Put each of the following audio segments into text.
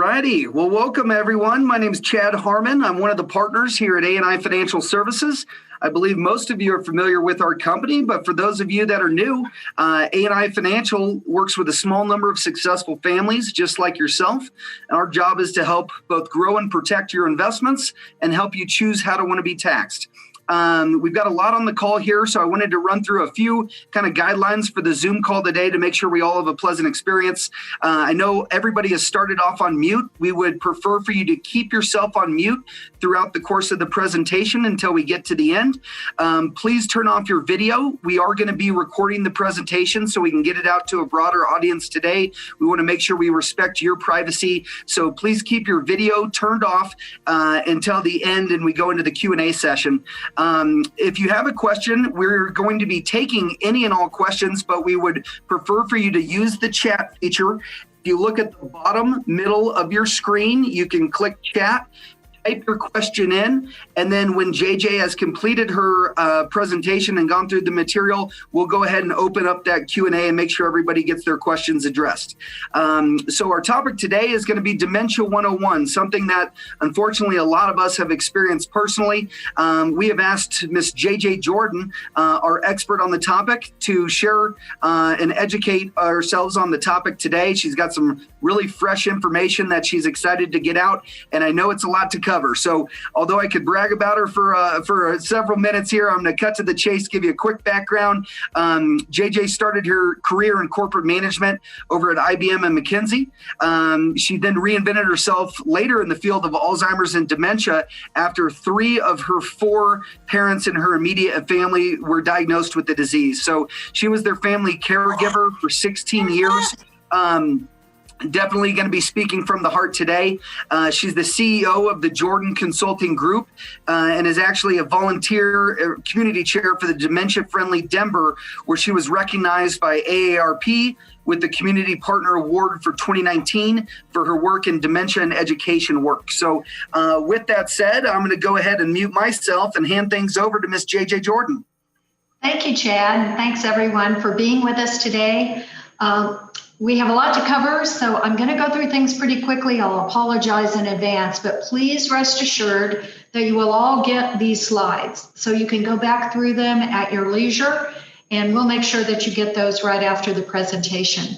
righty. Well, welcome everyone. My name is Chad Harmon. I'm one of the partners here at A&I Financial Services. I believe most of you are familiar with our company, but for those of you that are new, A&I Financial works with a small number of successful families just like yourself. And our job is to help both grow and protect your investments and help you choose how to want to be taxed. We've got a lot on the call here, so I wanted to run through a few kind of guidelines for the Zoom call today to make sure we all have a pleasant experience. I know everybody has started off on mute. We would prefer for you to keep yourself on mute throughout the course of the presentation until we get to the end. Please turn off your video. We are going to be recording the presentation so we can get it out to a broader audience today. We want to make sure we respect your privacy, so please keep your video turned off until the end and we go into the Q&A session. If you have a question, we're going to be taking any and all questions, but we would prefer for you to use the chat feature. If you look at the bottom middle of your screen, you can click chat, type your question in, and then when JJ has completed her presentation and gone through the material, we'll go ahead and open up that Q&A and make sure everybody gets their questions addressed. So our topic today is going to be Dementia 101, something that unfortunately a lot of us have experienced personally. We have asked Ms. JJ Jordan, our expert on the topic, to share and educate ourselves on the topic today. She's got some really fresh information that she's excited to get out, and I know it's a lot to cover. So although I could brag about her for several minutes here, I'm going to cut to the chase, give you a quick background. JJ started her career in corporate management over at IBM and McKinsey. She then reinvented herself later in the field of Alzheimer's and dementia after 3 of her 4 parents in her immediate family were diagnosed with the disease. So she was their family caregiver for 16 years. Definitely going to be speaking from the heart today. She's the CEO of the Jordan Consulting Group and is actually a volunteer community chair for the Dementia Friendly Denver, where she was recognized by AARP with the Community Partner Award for 2019 for her work in dementia and education work. So with that said, I'm going to go ahead and mute myself and hand things over to Ms. JJ Jordan. Thank you, Chad. Thanks everyone for being with us today. We have a lot to cover, so I'm going to go through things pretty quickly. I'll apologize in advance, but please rest assured that you will all get these slides. So you can go back through them at your leisure, and we'll make sure that you get those right after the presentation.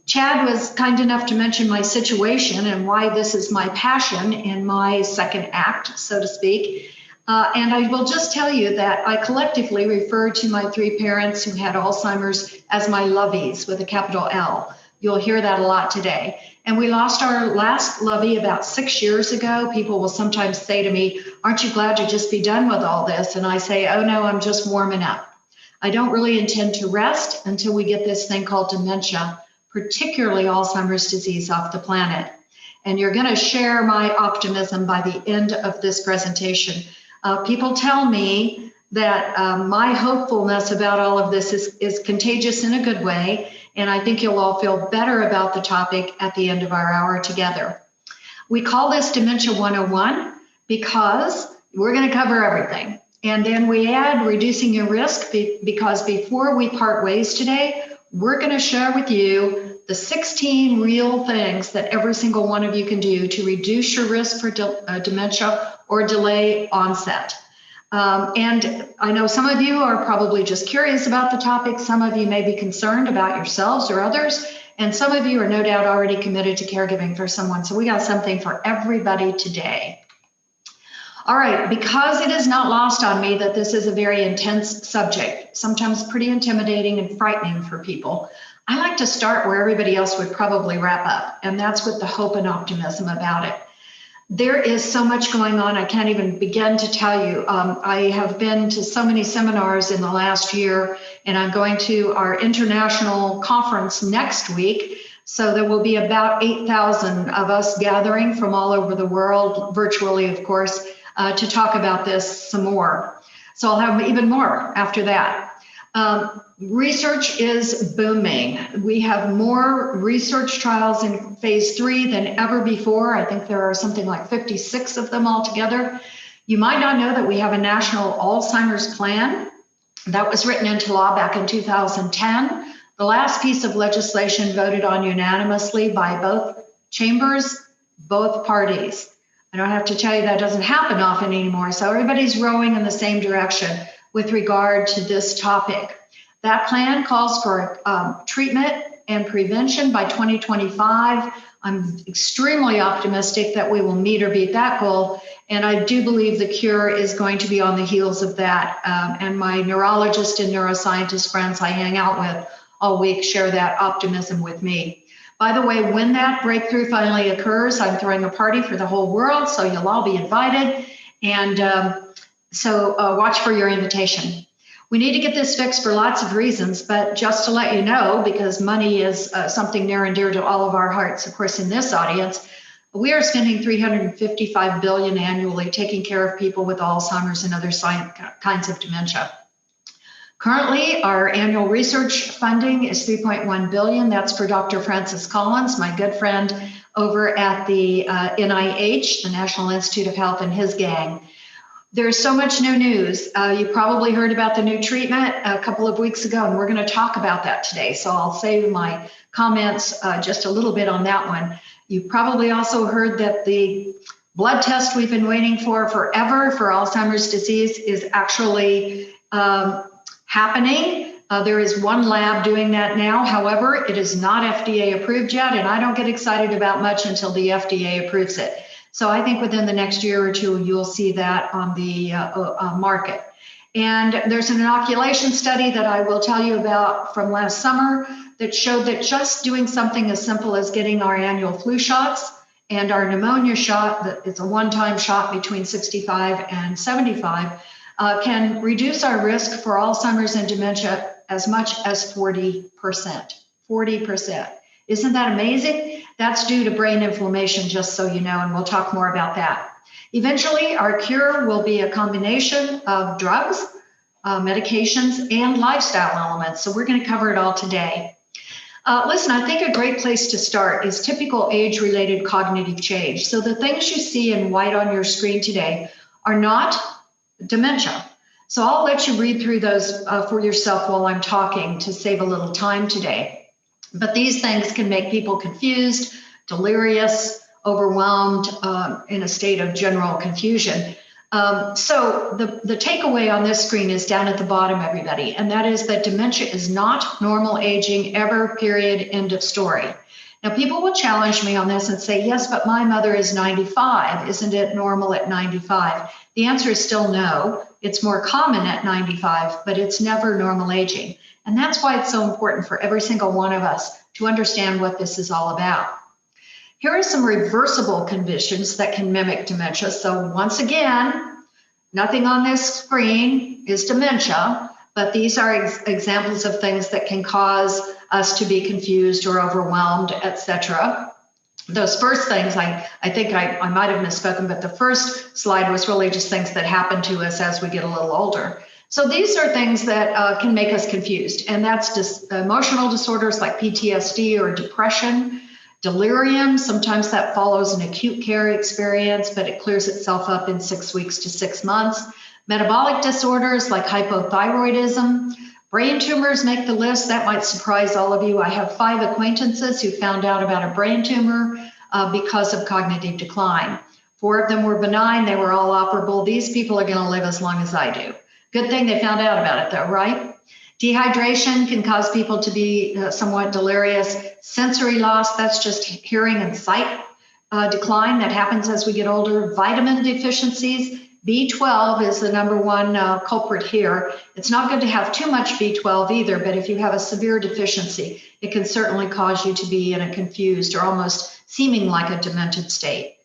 Chad was kind enough to mention my situation and why this is my passion in my second act, so to speak. And I will just tell you that I collectively refer to my 3 parents who had Alzheimer's as my lovies with a capital L. You'll hear that a lot today. And we lost our last lovey about 6 years ago. People will sometimes say to me, aren't you glad to just be done with all this? And I say, oh no, I'm just warming up. I don't really intend to rest until we get this thing called dementia, particularly Alzheimer's disease, off the planet. And you're going to share my optimism by the end of this presentation. People tell me that my hopefulness about all of this is contagious in a good way, and I think you'll all feel better about the topic at the end of our hour together. We call this Dementia 101 because we're going to cover everything. And then we add reducing your risk because before we part ways today, we're going to share with you the 16 real things that every single one of you can do to reduce your risk for dementia or delay onset. And I know some of you are probably just curious about the topic. Some of you may be concerned about yourselves or others. And some of you are no doubt already committed to caregiving for someone. So we got something for everybody today. All right, because it is not lost on me that this is a very intense subject, sometimes pretty intimidating and frightening for people, I like to start where everybody else would probably wrap up, and that's with the hope and optimism about it. There is so much going on, I can't even begin to tell you. I have been to so many seminars in the last year, and I'm going to our international conference next week. So there will be about 8,000 of us gathering from all over the world, virtually, of course, to talk about this some more. So I'll have even more after that. Research is booming. We have more research trials in phase 3 than ever before. I think there are something like 56 of them altogether. You might not know that we have a national Alzheimer's plan that was written into law back in 2010. The last piece of legislation voted on unanimously by both chambers, both parties. I don't have to tell you that doesn't happen often anymore. So everybody's rowing in the same direction with regard to this topic. That plan calls for treatment and prevention by 2025. I'm extremely optimistic that we will meet or beat that goal. And I do believe the cure is going to be on the heels of that. And my neurologist and neuroscientist friends I hang out with all week share that optimism with me. By the way, when that breakthrough finally occurs, I'm throwing a party for the whole world, so you'll all be invited. And so watch for your invitation. We need to get this fixed for lots of reasons, but just to let you know, because money is something near and dear to all of our hearts, of course, in this audience, we are spending $355 billion annually taking care of people with Alzheimer's and other kinds of dementia. Currently, our annual research funding is $3.1 billion. That's for Dr. Francis Collins, my good friend over at the NIH, the National Institute of Health, and his gang. There's so much new news. You probably heard about the new treatment a couple of weeks ago, and we're going to talk about that today. So I'll save my comments just a little bit on that one. You probably also heard that the blood test we've been waiting for forever for Alzheimer's disease is actually happening. There is one lab doing that now. However, it is not FDA approved yet, and I don't get excited about much until the FDA approves it. So I think within the next year or two, you'll see that on the market. And there's an inoculation study that I will tell you about from last summer that showed that just doing something as simple as getting our annual flu shots and our pneumonia shot, that it's a one-time shot between 65 and 75, can reduce our risk for Alzheimer's and dementia as much as 40%. 40%. Isn't that amazing? That's due to brain inflammation, just so you know, and we'll talk more about that. Eventually, our cure will be a combination of drugs, medications, and lifestyle elements. So we're going to cover it all today. Listen, I think a great place to start is typical age-related cognitive change. So the things you see in white on your screen today are not dementia. So I'll let you read through those for yourself while I'm talking to save a little time today. But these things can make people confused, delirious, overwhelmed, in a state of general confusion. So the takeaway on this screen is down at the bottom, everybody, and that is that dementia is not normal aging ever, period, end of story. Now, people will challenge me on this and say, yes, but my mother is 95. Isn't it normal at 95? The answer is still no. It's more common at 95, but it's never normal aging. And that's why it's so important for every single one of us to understand what this is all about. Here are some reversible conditions that can mimic dementia. So once again, nothing on this screen is dementia, but these are examples of things that can cause us to be confused or overwhelmed, etc. Those first things, I think I might have misspoken, but the first slide was really just things that happen to us as we get a little older. So these are things that can make us confused, and that's just emotional disorders like PTSD or depression, delirium. Sometimes that follows an acute care experience, but it clears itself up in 6 weeks to 6 months. Metabolic disorders like hypothyroidism. Brain tumors make the list. That might surprise all of you. I have 5 acquaintances who found out about a brain tumor because of cognitive decline. 4 of them were benign. They were all operable. These people are going to live as long as I do. Good thing they found out about it, though, right? Dehydration can cause people to be somewhat delirious. Sensory loss, that's just hearing and sight decline that happens as we get older. Vitamin deficiencies. B12 is the number one culprit here. It's not good to have too much B12 either, but if you have a severe deficiency, it can certainly cause you to be in a confused or almost seeming like a demented state.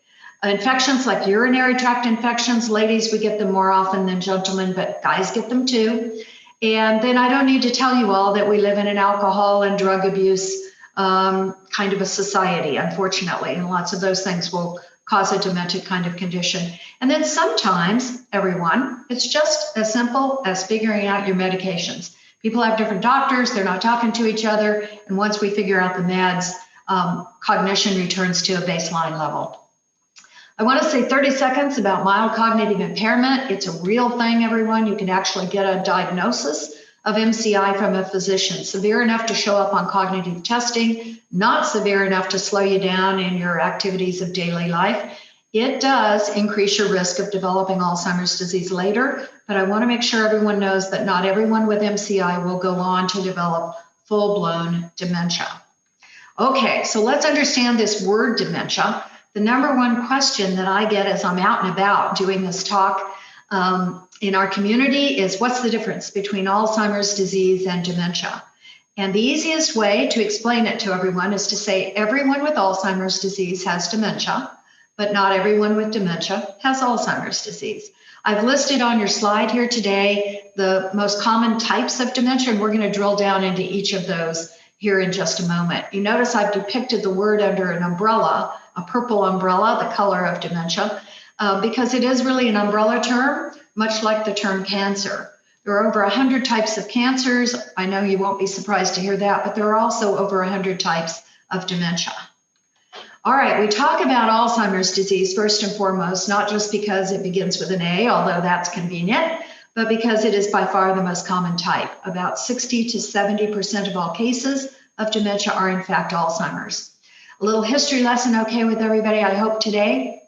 Infections like urinary tract infections, ladies, we get them more often than gentlemen, but guys get them too. And then I don't need to tell you all that we live in an alcohol and drug abuse kind of a society, unfortunately, and lots of those things will cause a demented kind of condition. And then sometimes, everyone, it's just as simple as figuring out your medications. People have different doctors, they're not talking to each other, and once we figure out the meds, cognition returns to a baseline level. I want to say 30 seconds about mild cognitive impairment. It's a real thing, everyone. You can actually get a diagnosis of MCI from a physician. Severe enough to show up on cognitive testing, not severe enough to slow you down in your activities of daily life. It does increase your risk of developing Alzheimer's disease later, but I want to make sure everyone knows that not everyone with MCI will go on to develop full-blown dementia. Okay, so let's understand this word dementia. The number one question that I get as I'm out and about doing this talk in our community is, what's the difference between Alzheimer's disease and dementia? And the easiest way to explain it to everyone is to say everyone with Alzheimer's disease has dementia, but not everyone with dementia has Alzheimer's disease. I've listed on your slide here today the most common types of dementia, and we're going to drill down into each of those here in just a moment. You notice I've depicted the word under an umbrella, a purple umbrella, the color of dementia, because it is really an umbrella term, much like the term cancer. There are over 100 types of cancers. I know you won't be surprised to hear that, but there are also over 100 types of dementia. All right, we talk about Alzheimer's disease first and foremost, not just because it begins with an A, although that's convenient, but because it is by far the most common type. About 60 to 70% of all cases of dementia are in fact Alzheimer's. A little history lesson, okay with everybody, I hope today.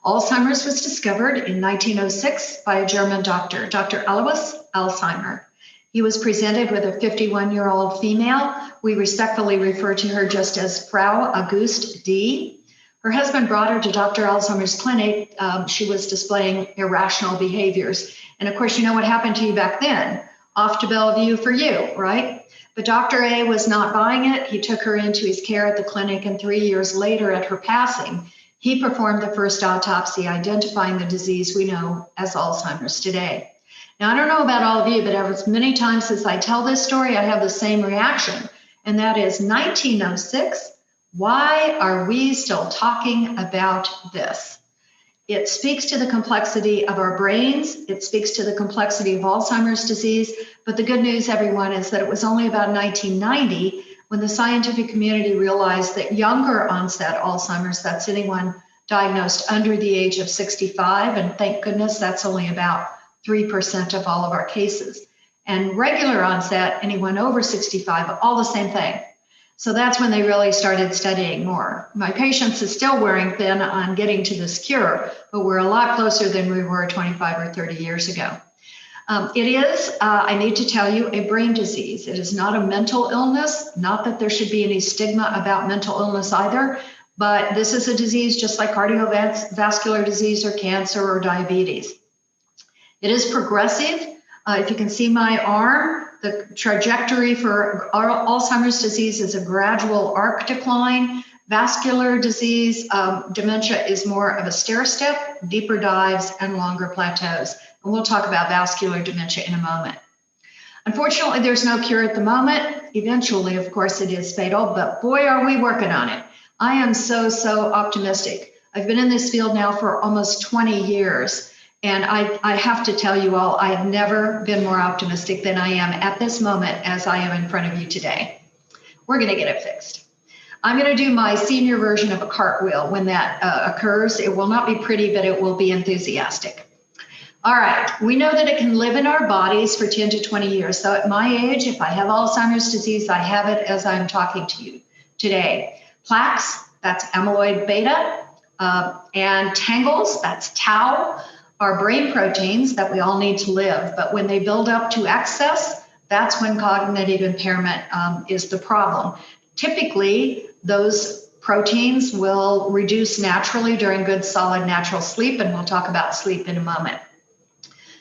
Alzheimer's was discovered in 1906 by a German doctor, Dr. Alois Alzheimer. He was presented with a 51-year-old female. We respectfully refer to her just as Frau Auguste D. Her husband brought her to Dr. Alzheimer's clinic. She was displaying irrational behaviors. And of course, you know what happened to you back then. Off to Bellevue for you, right? But Dr. A was not buying it. He took her into his care at the clinic, and 3 years later at her passing, he performed the first autopsy identifying the disease we know as Alzheimer's today. Now, I don't know about all of you, but as many times as I tell this story, I have the same reaction, and that is 1906. Why are we still talking about this? It speaks to the complexity of our brains. It speaks to the complexity of Alzheimer's disease. But the good news, everyone, is that it was only about 1990 when the scientific community realized that younger onset Alzheimer's, that's anyone diagnosed under the age of 65, and thank goodness that's only about 3% of all of our cases. And regular onset, anyone over 65, all the same thing. So that's when they really started studying more. My patience is still wearing thin on getting to this cure, but we're a lot closer than we were 25 or 30 years ago. It is, I need to tell you, a brain disease. It is not a mental illness, not that there should be any stigma about mental illness either, but this is a disease just like cardiovascular disease or cancer or diabetes. It is progressive. If you can see my arm, the trajectory for Alzheimer's disease is a gradual arc decline. Vascular disease, dementia is more of a stair step, deeper dives, and longer plateaus. And we'll talk about vascular dementia in a moment. Unfortunately, there's no cure at the moment. Eventually, of course, it is fatal, but boy, are we working on it. I am so optimistic. I've been in this field now for almost 20 years. And I have to tell you all, I have never been more optimistic than I am at this moment as I am in front of you today. We're going to get it fixed. I'm going to do my senior version of a cartwheel when that occurs. It will not be pretty, but it will be enthusiastic. All right, we know that it can live in our bodies for 10 to 20 years. So at my age, if I have Alzheimer's disease, I have it as I'm talking to you today. Plaques, that's amyloid beta, and tangles, that's tau, are brain proteins that we all need to live. But when they build up to excess, that's when cognitive impairment is the problem. Typically, those proteins will reduce naturally during good, solid, natural sleep, and we'll talk about sleep in a moment.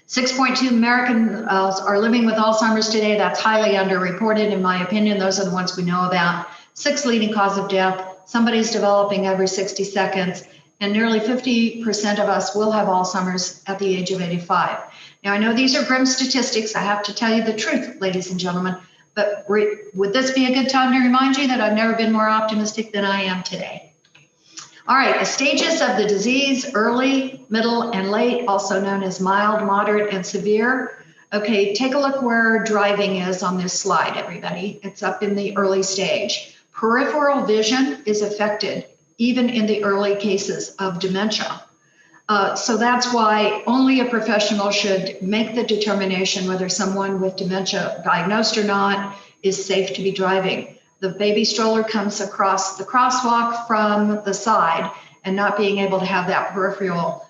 6.2 Americans are living with Alzheimer's today. That's highly underreported, in my opinion. Those are the ones we know about. 6th leading cause of death. Somebody's developing every 60 seconds, and nearly 50% of us will have Alzheimer's at the age of 85. Now, I know these are grim statistics. I have to tell you the truth, ladies and gentlemen, but would this be a good time to remind you that I've never been more optimistic than I am today? All right, the stages of the disease, early, middle, and late, also known as mild, moderate, and severe. Okay, take a look where driving is on this slide, everybody. It's up in the early stage. Peripheral vision is affected, even in the early cases of dementia. So that's why only a professional should make the determination whether someone with dementia, diagnosed or not, is safe to be driving. The baby stroller comes across the crosswalk from the side, and not being able to have that peripheral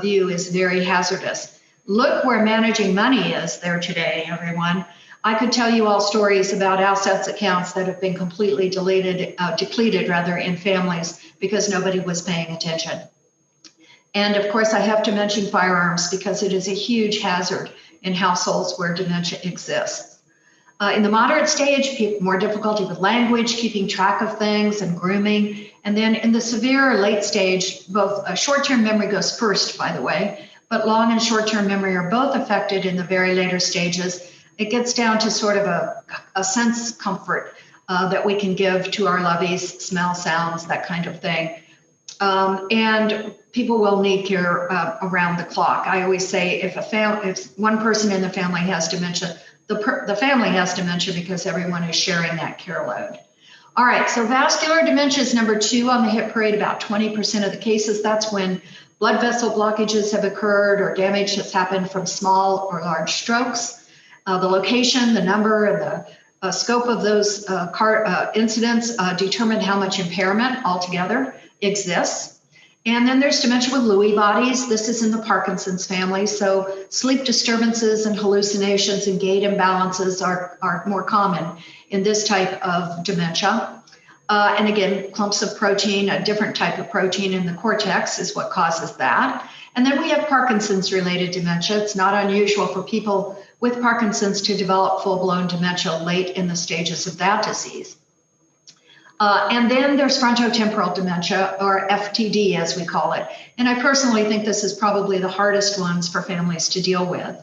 view is very hazardous. Look where managing money is there today, everyone. I could tell you all stories about assets accounts that have been completely depleted in families because nobody was paying attention. And of course, I have to mention firearms because it is a huge hazard in households where dementia exists. In the moderate stage, more difficulty with language, keeping track of things, and grooming. And then in the severe or late stage, both short-term memory goes first, by the way, but long and short-term memory are both affected in the very later stages. It gets down to sort of a sense comfort that we can give to our loveys, smell, sounds, that kind of thing. And people will need care around the clock. I always say if one person in the family has dementia, the family has dementia because everyone is sharing that care load. All right, so vascular dementia is number 2 on the hit parade, about 20% of the cases. That's when blood vessel blockages have occurred or damage has happened from small or large strokes. The location, the number, and the scope of those incidents determine how much impairment altogether exists. And then there's dementia with Lewd Bodies. This is in the Parkinsons family. So sleep disturbances and hallucinations and gait imbalances are more common in this type of dementia. And again, clumps of protein, a different type of protein in the cortex is what causes that. And then we have Parkinson's related dementia. It's not unusual for people with Parkinson's to develop full-blown dementia late in the stages of that disease. And then there's frontotemporal dementia, or FTD as we call it. And I personally think this is probably the hardest ones for families to deal with.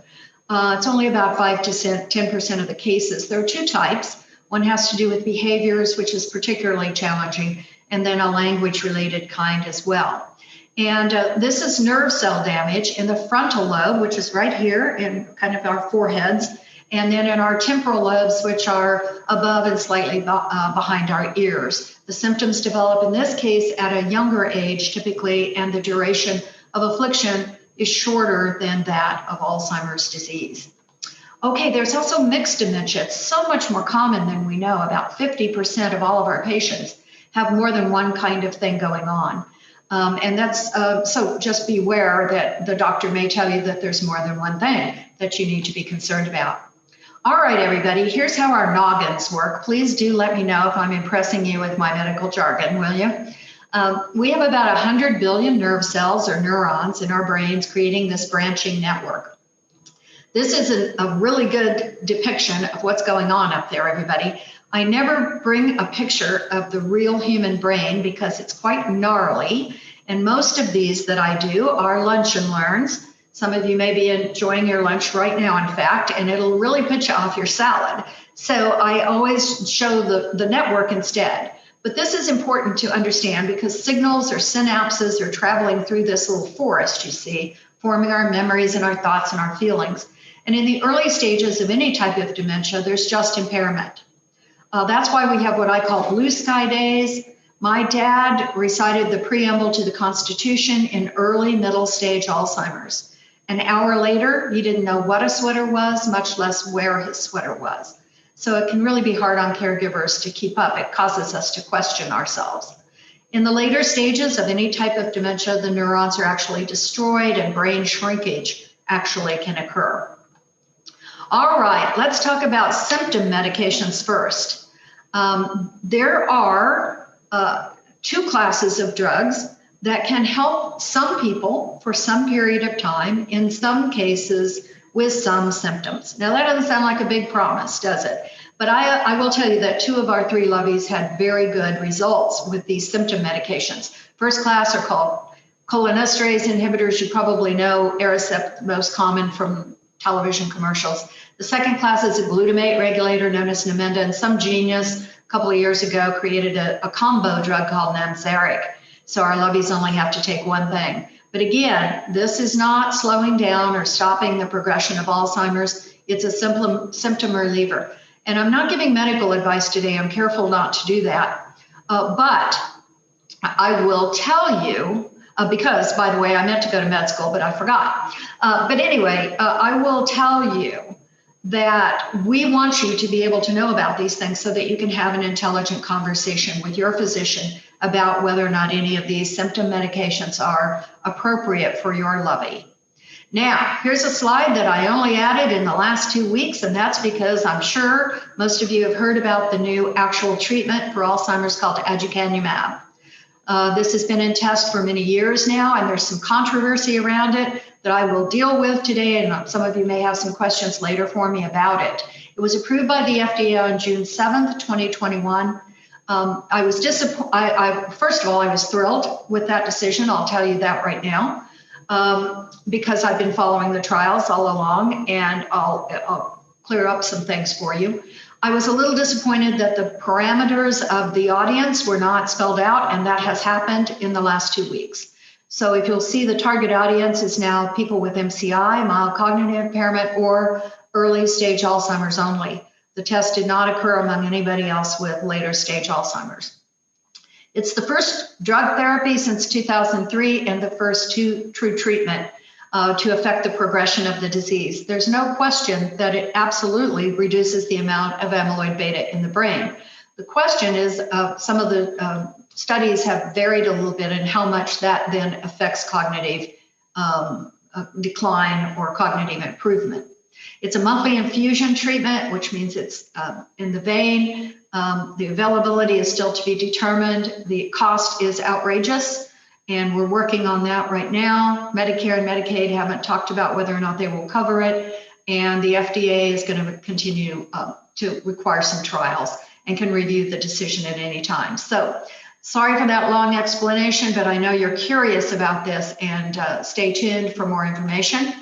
It's only about 5 to 10% of the cases. There are 2 types. One has to do with behaviors, which is particularly challenging, and then a language-related kind as well. And this is nerve cell damage in the frontal lobe, which is right here in kind of our foreheads, and then in our temporal lobes, which are above and slightly behind our ears. The symptoms develop in this case at a younger age typically, and the duration of affliction is shorter than that of Alzheimer's disease. Okay, there's also mixed dementia. It's so much more common than we know. About 50% of all of our patients have more than one kind of thing going on. And that's so just beware that the doctor may tell you that there's more than one thing that you need to be concerned about. All right, everybody, here's how our noggins work. Please do let me know if I'm impressing you with my medical jargon, will you? We have about 100 billion nerve cells or neurons in our brains creating this branching network. This is a really good depiction of what's going on up there, everybody. I never bring a picture of the real human brain because it's quite gnarly. And most of these that I do are lunch and learns. Some of you may be enjoying your lunch right now, in fact, and it'll really put you off your salad. So I always show the network instead. But this is important to understand because signals or synapses are traveling through this little forest, you see, forming our memories and our thoughts and our feelings. And in the early stages of any type of dementia, there's just impairment. That's why we have what I call blue sky days. My dad recited the preamble to the Constitution in early middle stage Alzheimer's. An hour later, he didn't know what a sweater was, much less where his sweater was. So it can really be hard on caregivers to keep up. It causes us to question ourselves. In the later stages of any type of dementia, the neurons are actually destroyed and brain shrinkage actually can occur. All right, let's talk about symptom medications first. There are 2 classes of drugs that can help some people for some period of time, in some cases with some symptoms. Now, that doesn't sound like a big promise, does it? But I will tell you that 2 of our 3 loveys had very good results with these symptom medications. First class are called cholinesterase inhibitors. You probably know Aricept, most common from television commercials. The second class is a glutamate regulator known as Namenda, and some genius a couple of years ago created a combo drug called Namzaric. So our loveys only have to take one thing. But again, this is not slowing down or stopping the progression of Alzheimer's. It's a symptom reliever. And I'm not giving medical advice today. I'm careful not to do that. But I will tell you because, by the way, I meant to go to med school, but I forgot. But anyway, I will tell you that we want you to be able to know about these things so that you can have an intelligent conversation with your physician about whether or not any of these symptom medications are appropriate for your lovey. Now, here's a slide that I only added in the last 2 weeks, and that's because I'm sure most of you have heard about the new actual treatment for Alzheimer's called aducanumab. This has been in test for many years now, and there's some controversy around it that I will deal with today, and some of you may have some questions later for me about it. It was approved by the FDA on June 7th, 2021. I was disappointed. First of all, I was thrilled with that decision. I'll tell you that right now, because I've been following the trials all along, and I'll clear up some things for you. I was a little disappointed that the parameters of the audience were not spelled out, and that has happened in the last 2 weeks. So if you'll see, the target audience is now people with MCI, mild cognitive impairment, or early stage Alzheimer's only. The test did not occur among anybody else with later stage Alzheimer's. It's the first drug therapy since 2003 and the first true treatment to affect the progression of the disease. There's no question that it absolutely reduces the amount of amyloid beta in the brain. The question is, some of the studies have varied a little bit in how much that then affects cognitive decline or cognitive improvement. It's a monthly infusion treatment, which means it's in the vein. The availability is still to be determined. The cost is outrageous, and we're working on that right now. Medicare and Medicaid haven't talked about whether or not they will cover it, and the FDA is going to continue to require some trials and can review the decision at any time. So sorry for that long explanation, but I know you're curious about this, and stay tuned for more information.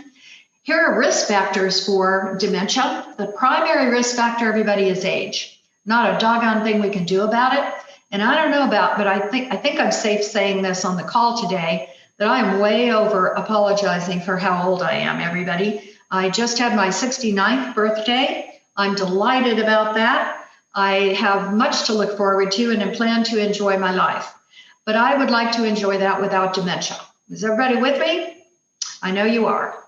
Here are risk factors for dementia. The primary risk factor, everybody, is age. Not a doggone thing we can do about it. And I don't know about, but I think I'm safe saying this on the call today, that I am way over apologizing for how old I am, everybody. I just had my 69th birthday. I'm delighted about that. I have much to look forward to and plan to enjoy my life. But I would like to enjoy that without dementia. Is everybody with me? I know you are.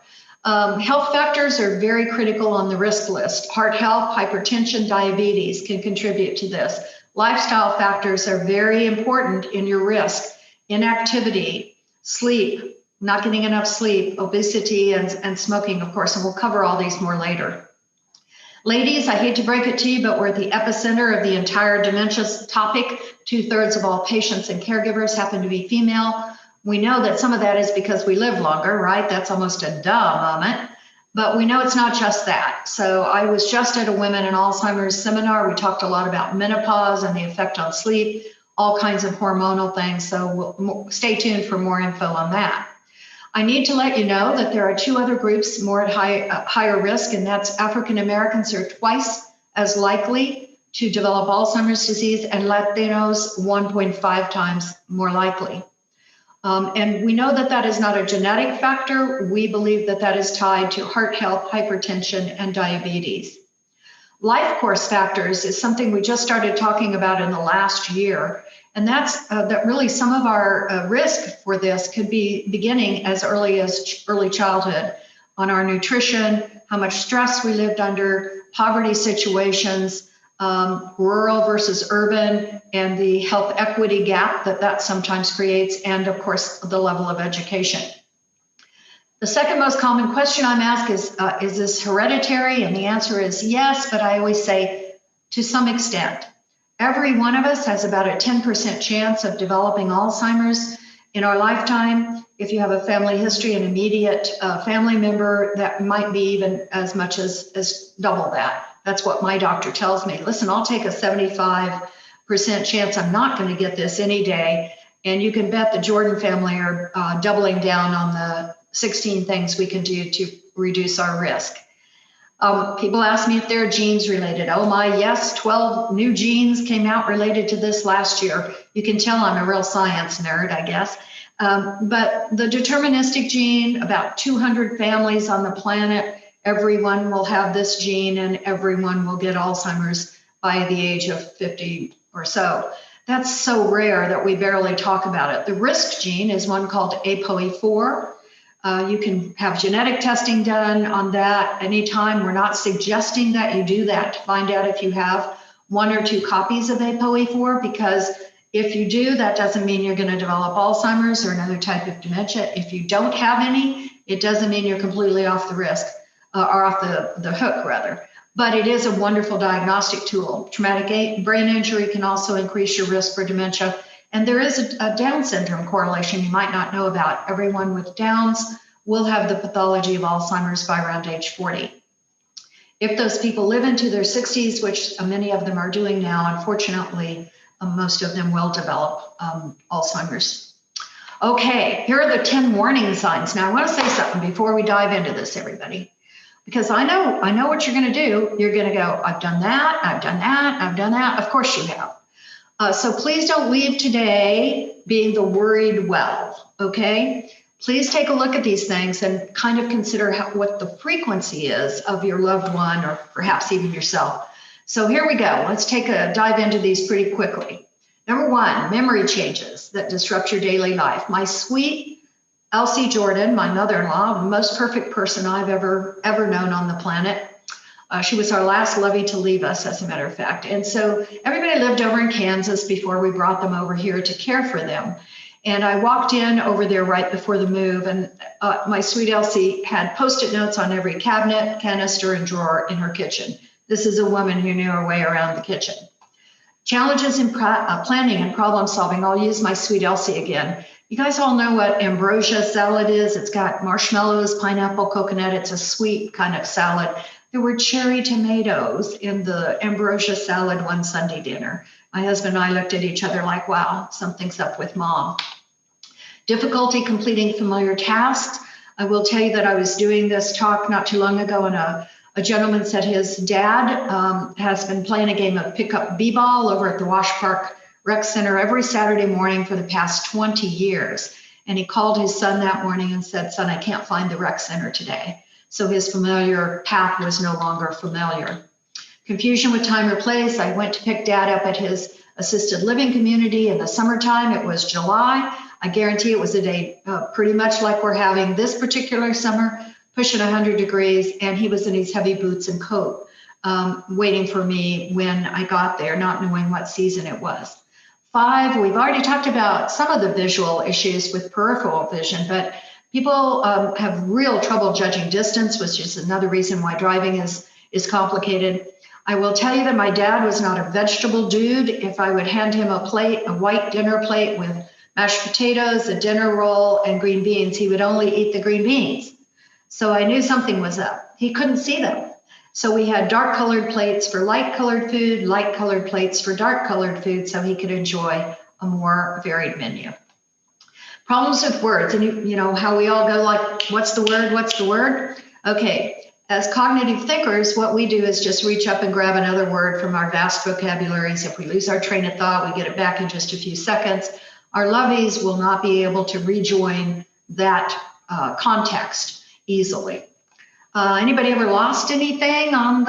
Health factors are very critical on the risk list. Heart health, hypertension, diabetes can contribute to this. Lifestyle factors are very important in your risk. Inactivity, sleep, not getting enough sleep, obesity, and smoking, of course, and we'll cover all these more later. Ladies, I hate to break it to you, but we're at the epicenter of the entire dementia topic. 2/3 of all patients and caregivers happen to be female. We know that some of that is because we live longer, right? That's almost a duh moment. But we know it's not just that. So I was just at a Women in Alzheimer's seminar. We talked a lot about menopause and the effect on sleep, all kinds of hormonal things. So we'll stay tuned for more info on that. I need to let you know that there are 2 other groups more at higher risk, and that's African Americans are twice as likely to develop Alzheimer's disease, and Latinos 1.5 times more likely. And we know that that is not a genetic factor. We believe that that is tied to heart health, hypertension, and diabetes. Life course factors is something we just started talking about in the last year. And that's that really some of our risk for this could be beginning as early childhood, on our nutrition, how much stress we lived under, poverty situations, rural versus urban, and the health equity gap that sometimes creates, and of course, the level of education. The second most common question I'm asked is this hereditary? And the answer is yes, but I always say to some extent. Every one of us has about a 10% chance of developing Alzheimer's in our lifetime. If you have a family history, an immediate family member, that might be even as much as double that. That's what my doctor tells me. Listen, I'll take a 75% chance I'm not going to get this any day. And you can bet the Jordan family are doubling down on the 16 things we can do to reduce our risk. People ask me if they're genes related. Oh my, yes, 12 new genes came out related to this last year. You can tell I'm a real science nerd, I guess. But the deterministic gene, about 200 families on the planet, everyone will have this gene and everyone will get Alzheimer's by the age of 50 or so. That's so rare that we barely talk about it. The risk gene is one called ApoE4. You can have genetic testing done on that anytime. We're not suggesting that you do that to find out if you have 1 or 2 copies of ApoE4, because if you do, that doesn't mean you're going to develop Alzheimer's or another type of dementia. If you don't have any, it doesn't mean you're completely off the risk, or off the hook, rather. But it is a wonderful diagnostic tool. Traumatic brain injury can also increase your risk for dementia. And there is a Down syndrome correlation you might not know about. Everyone with Downs will have the pathology of Alzheimer's by around age 40. If those people live into their 60s, which many of them are doing now, unfortunately, most of them will develop Alzheimer's. Okay, here are the 10 warning signs. Now, I want to say something before we dive into this, everybody. Because I know what you're going to do. You're going to go, I've done that, I've done that, I've done that. Of course you have. So please don't leave today being the worried well, okay? Please take a look at these things and kind of consider what the frequency is of your loved one, or perhaps even yourself. So here we go. Let's take a dive into these pretty quickly. Number 1, memory changes that disrupt your daily life. My sweet Elsie Jordan, my mother-in-law, the most perfect person I've ever known on the planet. She was our last lovey to leave us, as a matter of fact. And so everybody lived over in Kansas before we brought them over here to care for them. And I walked in over there right before the move, and my sweet Elsie had Post-it notes on every cabinet, canister, and drawer in her kitchen. This is a woman who knew her way around the kitchen. Challenges in planning and problem solving. I'll use my sweet Elsie again. You guys all know what ambrosia salad is. It's got marshmallows, pineapple, coconut. It's a sweet kind of salad. There were cherry tomatoes in the ambrosia salad one Sunday dinner. My husband and I looked at each other like, wow, something's up with mom. Difficulty completing familiar tasks. I will tell you that I was doing this talk not too long ago, and a gentleman said his dad has been playing a game of pickup b-ball over at the Wash Park Rec Center every Saturday morning for the past 20 years. And he called his son that morning and said, son, I can't find the rec center today. So his familiar path was no longer familiar. Confusion with time or place. I went to pick dad up at his assisted living community in the summertime. It was July. I guarantee it was a day pretty much like we're having this particular summer, pushing 100 degrees. And he was in his heavy boots and coat, waiting for me when I got there, not knowing what season it was. 5, we've already talked about some of the visual issues with peripheral vision, but people have real trouble judging distance, which is another reason why driving is complicated. I will tell you that my dad was not a vegetable dude. If I would hand him a plate, a white dinner plate with mashed potatoes, a dinner roll, and green beans, he would only eat the green beans. So I knew something was up. He couldn't see them. So we had dark-colored plates for light-colored food, light-colored plates for dark-colored food, so he could enjoy a more varied menu. Problems with words, and you know how we all go like, what's the word, what's the word? Okay, as cognitive thinkers, what we do is just reach up and grab another word from our vast vocabularies. If we lose our train of thought, we get it back in just a few seconds. Our loveys will not be able to rejoin that context easily. Anybody ever lost anything on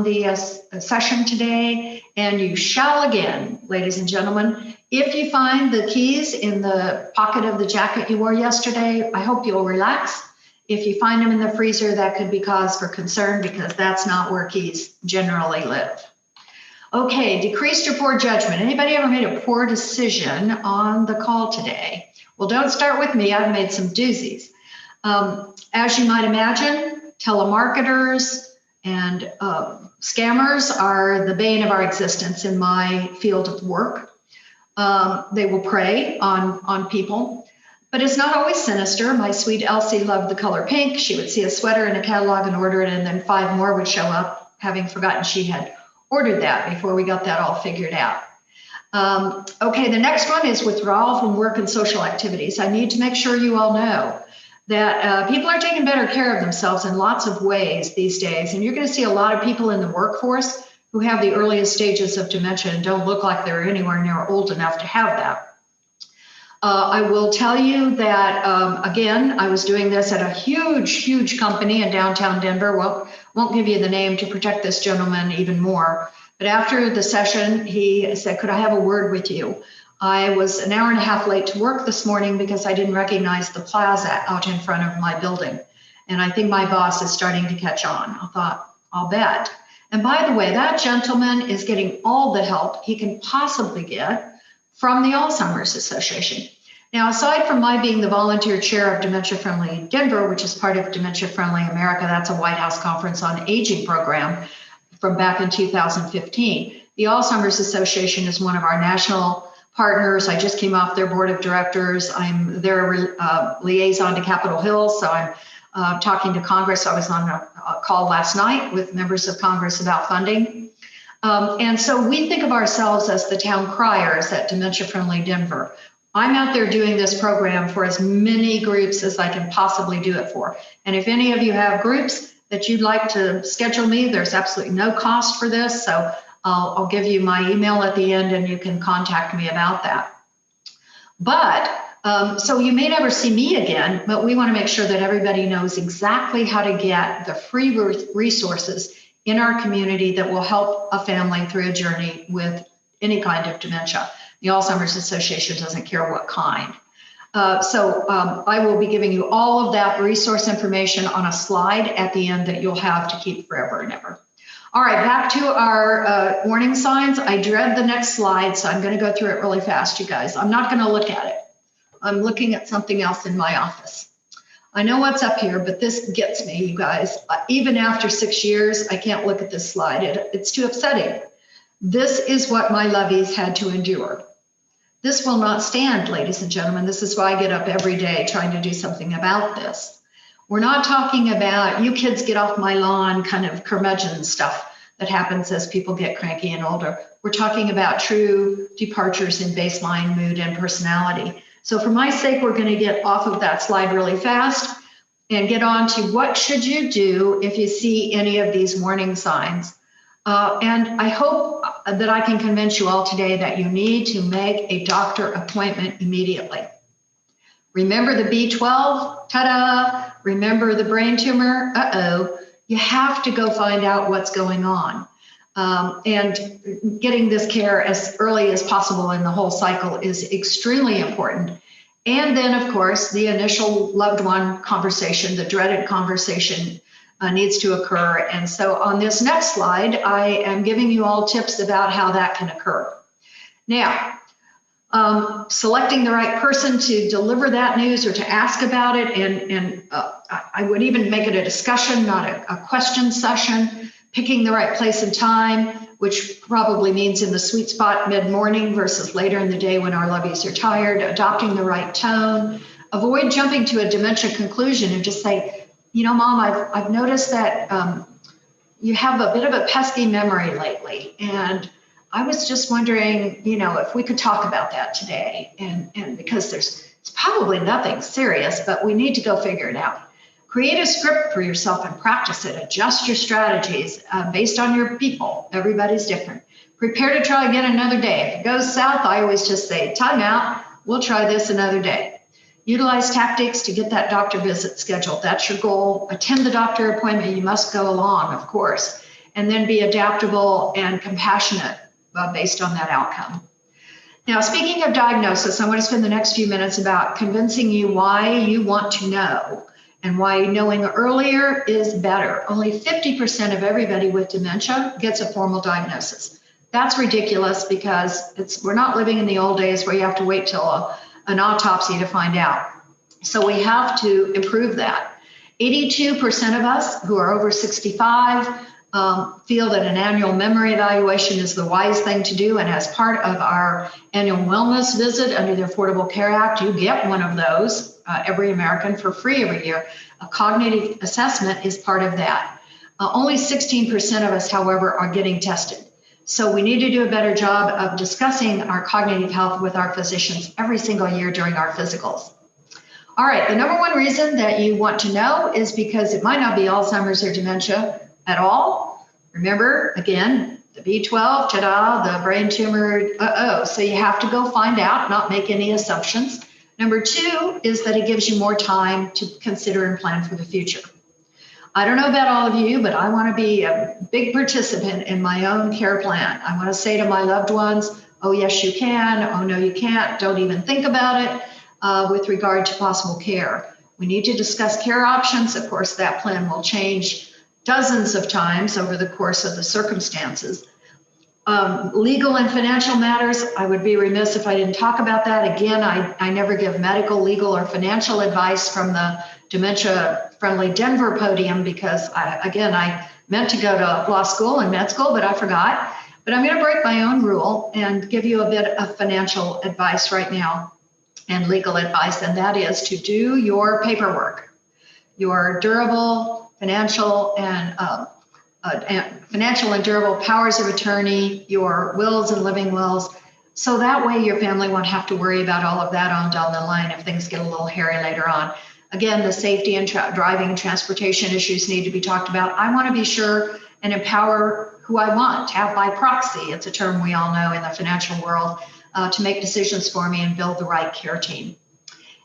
the session today? And you shall again, ladies and gentlemen. If you find the keys in the pocket of the jacket you wore yesterday, I hope you'll relax. If you find them in the freezer, that could be cause for concern, because that's not where keys generally live. Okay, decreased or poor judgment. Anybody ever made a poor decision on the call today? Well, don't start with me. I've made some doozies. As you might imagine, telemarketers and scammers are the bane of our existence in my field of work. They will prey on people, but it's not always sinister. My sweet Elsie loved the color pink. She would see a sweater in a catalog and order it, and then 5 more would show up, having forgotten she had ordered that before we got that all figured out. Okay, the next one is withdrawal from work and social activities. I need to make sure you all know that people are taking better care of themselves in lots of ways these days. And you're going to see a lot of people in the workforce who have the earliest stages of dementia and don't look like they're anywhere near old enough to have that. I will tell you that, again, I was doing this at a huge company in downtown Denver. Won't give you the name to protect this gentleman even more. But after the session, he said, could I have a word with you? I was an hour and a half late to work this morning because I didn't recognize the plaza out in front of my building. And I think my boss is starting to catch on. I thought, I'll bet. And by the way, that gentleman is getting all the help he can possibly get from the Alzheimer's Association. Now, aside from my being the volunteer chair of Dementia Friendly Denver, which is part of Dementia Friendly America, that's a White House Conference on Aging program from back in 2015. The Alzheimer's Association is one of our national partners. I just came off their board of directors. I'm their liaison to Capitol Hill, so I'm talking to Congress. I was on a call last night with members of Congress about funding. And so we think of ourselves as the town criers at Dementia Friendly Denver. I'm out there doing this program for as many groups as I can possibly do it for. And if any of you have groups that you'd like to schedule me, there's absolutely no cost for this. So I'll give you my email at the end and you can contact me about that. But so you may never see me again, but we want to make sure that everybody knows exactly how to get the free resources in our community that will help a family through a journey with any kind of dementia. The Alzheimer's Association doesn't care what kind. So I will be giving you all of that resource information on a slide at the end that you'll have to keep forever and ever. All right, back to our warning signs. I dread the next slide, so I'm going to go through it really fast, you guys. I'm not going to look at it. I'm looking at something else in my office. I know what's up here, but this gets me, you guys. Even after 6 years, I can't look at this slide. It's too upsetting. This is what my lovies had to endure. This will not stand, ladies and gentlemen. This is why I get up every day trying to do something about this. We're not talking about you kids get off my lawn kind of curmudgeon stuff that happens as people get cranky and older. We're talking about true departures in baseline mood and personality. So for my sake, we're going to get off of that slide really fast and get on to what should you do if you see any of these warning signs. And I hope that I can convince you all today that you need to make a doctor appointment immediately. Remember the B12? Ta-da! Remember the brain tumor? Uh-oh. You have to go find out what's going on. And getting this care as early as possible in the whole cycle is extremely important. And then, of course, the initial loved one conversation, the dreaded conversation, needs to occur. And so on this next slide, I am giving you all tips about how that can occur. Now, selecting the right person to deliver that news or to ask about it, and I would even make it a discussion, not a question session. Picking the right place and time, which probably means in the sweet spot mid-morning versus later in the day when our lovies are tired. Adopting the right tone. Avoid jumping to a dementia conclusion and just say, you know, Mom, I've noticed that you have a bit of a pesky memory lately, and I was just wondering, you know, if we could talk about that today. And because it's probably nothing serious, but we need to go figure it out. Create a script for yourself and practice it. Adjust your strategies based on your people. Everybody's different. Prepare to try again another day. If it goes south, I always just say, time out. We'll try this another day. Utilize tactics to get that doctor visit scheduled. That's your goal. Attend the doctor appointment. You must go along, of course. And then be adaptable and compassionate based on that outcome. Now, speaking of diagnosis, I want to spend the next few minutes about convincing you why you want to know. And why knowing earlier is better. Only 50% of everybody with dementia gets a formal diagnosis. That's ridiculous because we're not living in the old days where you have to wait till an autopsy to find out. So we have to improve that. 82% of us who are over 65 feel that an annual memory evaluation is the wise thing to do. And as part of our annual wellness visit under the Affordable Care Act, you get one of those. Every American for free every year. A cognitive assessment is part of that. Only 16% of us, however, are getting tested. So we need to do a better job of discussing our cognitive health with our physicians every single year during our physicals. All right, the number one reason that you want to know is because it might not be Alzheimer's or dementia at all. Remember, again, the B12, ta-da, the brain tumor, uh-oh. So you have to go find out, not make any assumptions. Number two is that it gives you more time to consider and plan for the future. I don't know about all of you, but I want to be a big participant in my own care plan. I want to say to my loved ones, oh, yes, you can. Oh, no, you can't. Don't even think about it with regard to possible care. We need to discuss care options. Of course, that plan will change dozens of times over the course of the circumstances. Legal and financial matters, I would be remiss if I didn't talk about that. Again, I never give medical, legal, or financial advice from the Dementia Friendly Denver podium because, I meant to go to law school and med school, but I forgot. But I'm going to break my own rule and give you a bit of financial advice right now and legal advice, and that is to do your paperwork, your durable financial and durable powers of attorney, your wills and living wills, so that way your family won't have to worry about all of that on down the line if things get a little hairy later on. Again, the safety and driving and transportation issues need to be talked about. I want to be sure and empower who I want to have by proxy. It's a term we all know in the financial world, to make decisions for me and build the right care team.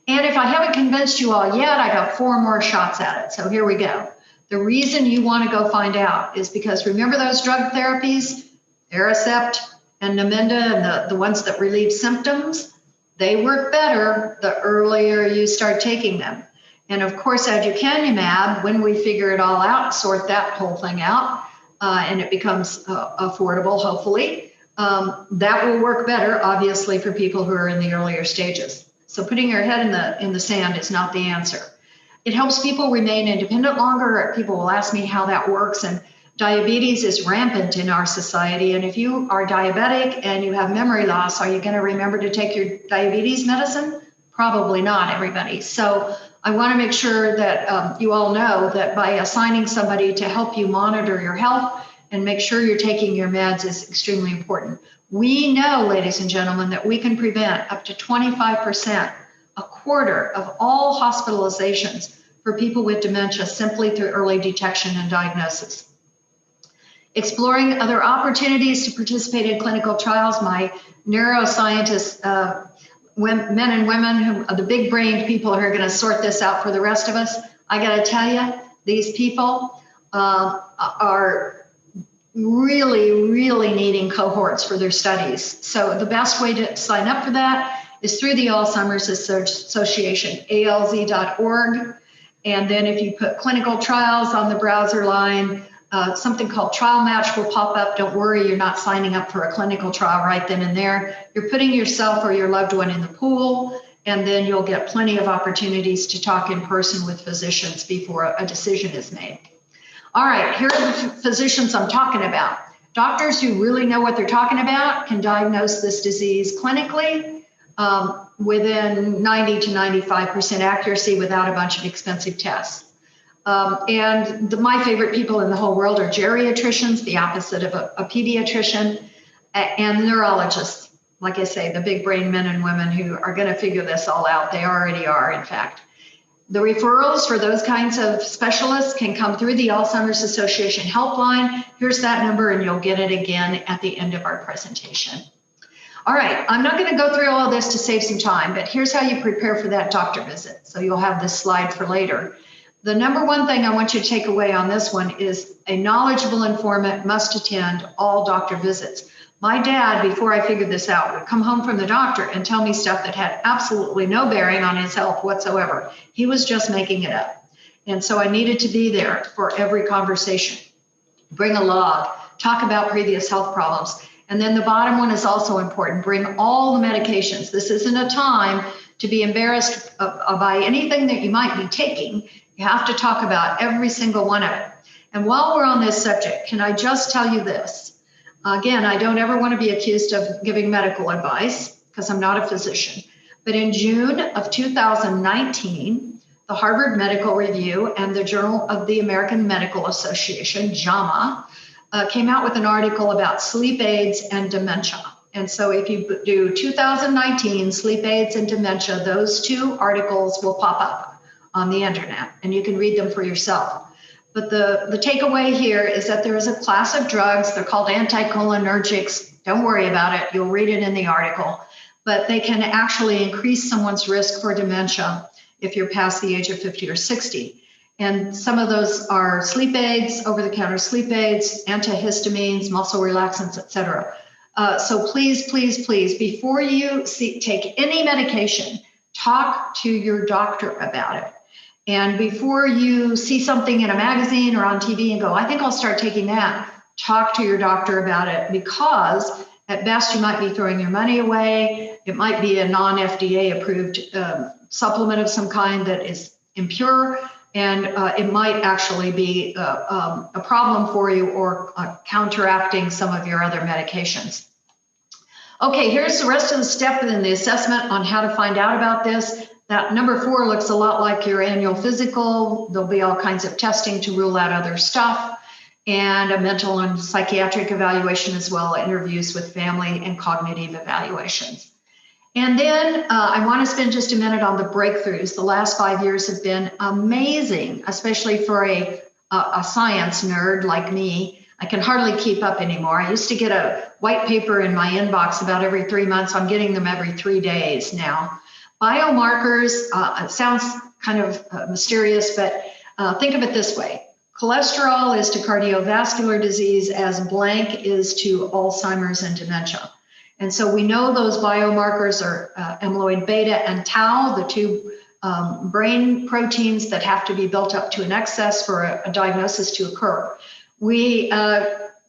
And if I haven't convinced you all yet, I got 4 more shots at it. So here we go. The reason you want to go find out is because remember those drug therapies, Aricept and Namenda, and the ones that relieve symptoms? They work better the earlier you start taking them. And of course, aducanumab, when we figure it all out, sort that whole thing out, and it becomes affordable, hopefully, that will work better, obviously, for people who are in the earlier stages. So putting your head in the sand is not the answer. It helps people remain independent longer. People will ask me how that works, and diabetes is rampant in our society. And if you are diabetic and you have memory loss, are you going to remember to take your diabetes medicine? Probably not, everybody. So I want to make sure that you all know that by assigning somebody to help you monitor your health and make sure you're taking your meds is extremely important. We know, ladies and gentlemen, that we can prevent up to 25%, a quarter of all hospitalizations for people with dementia simply through early detection and diagnosis. Exploring other opportunities to participate in clinical trials. My neuroscientists, men and women, who are the big-brained people who are going to sort this out for the rest of us, I got to tell you, these people are really, really needing cohorts for their studies. So the best way to sign up for that is through the Alzheimer's Association, alz.org. And then if you put clinical trials on the browser line, something called Trial Match will pop up. Don't worry, you're not signing up for a clinical trial right then and there. You're putting yourself or your loved one in the pool, and then you'll get plenty of opportunities to talk in person with physicians before a decision is made. All right, here are the physicians I'm talking about. Doctors who really know what they're talking about can diagnose this disease clinically within 90 to 95% accuracy without a bunch of expensive tests. My favorite people in the whole world are geriatricians, the opposite of a pediatrician, and neurologists. Like I say, the big brain men and women who are going to figure this all out. They already are, in fact. The referrals for those kinds of specialists can come through the Alzheimer's Association helpline. Here's that number, and you'll get it again at the end of our presentation. All right, I'm not going to go through all of this to save some time, but here's how you prepare for that doctor visit. So you'll have this slide for later. The number one thing I want you to take away on this one is a knowledgeable informant must attend all doctor visits. My dad, before I figured this out, would come home from the doctor and tell me stuff that had absolutely no bearing on his health whatsoever. He was just making it up. And so I needed to be there for every conversation. Bring a log, talk about previous health problems. And then the bottom one is also important. Bring all the medications. This isn't a time to be embarrassed by anything that you might be taking. You have to talk about every single one of it. And while we're on this subject, can I just tell you this? Again, I don't ever want to be accused of giving medical advice because I'm not a physician. But in June of 2019, the Harvard Medical Review and the Journal of the American Medical Association, JAMA, came out with an article about sleep aids and dementia. And so if you do 2019 sleep aids and dementia, those 2 articles will pop up on the internet, and you can read them for yourself. But the takeaway here is that there is a class of drugs. They're called anticholinergics. Don't worry about it. You'll read it in the article. But they can actually increase someone's risk for dementia if you're past the age of 50 or 60. And some of those are sleep aids, over-the-counter sleep aids, antihistamines, muscle relaxants, etc. So please, please, please, before you take any medication, talk to your doctor about it. And before you see something in a magazine or on TV and go, I think I'll start taking that, talk to your doctor about it, because at best you might be throwing your money away. It might be a non-FDA approved supplement of some kind that is impure, and it might actually be a problem for you, or counteracting some of your other medications. Okay, here's the rest of the step in the assessment on how to find out about this. That number 4 looks a lot like your annual physical. There'll be all kinds of testing to rule out other stuff, and a mental and psychiatric evaluation as well, interviews with family, and cognitive evaluations. And then I want to spend just a minute on the breakthroughs. The last 5 years have been amazing, especially for a science nerd like me. I can hardly keep up anymore. I used to get a white paper in my inbox about every 3 months. I'm getting them every 3 days now. Biomarkers, it sounds kind of mysterious, but think of it this way. Cholesterol is to cardiovascular disease as blank is to Alzheimer's and dementia. And so we know those biomarkers are amyloid beta and tau, the two brain proteins that have to be built up to an excess for a diagnosis to occur. We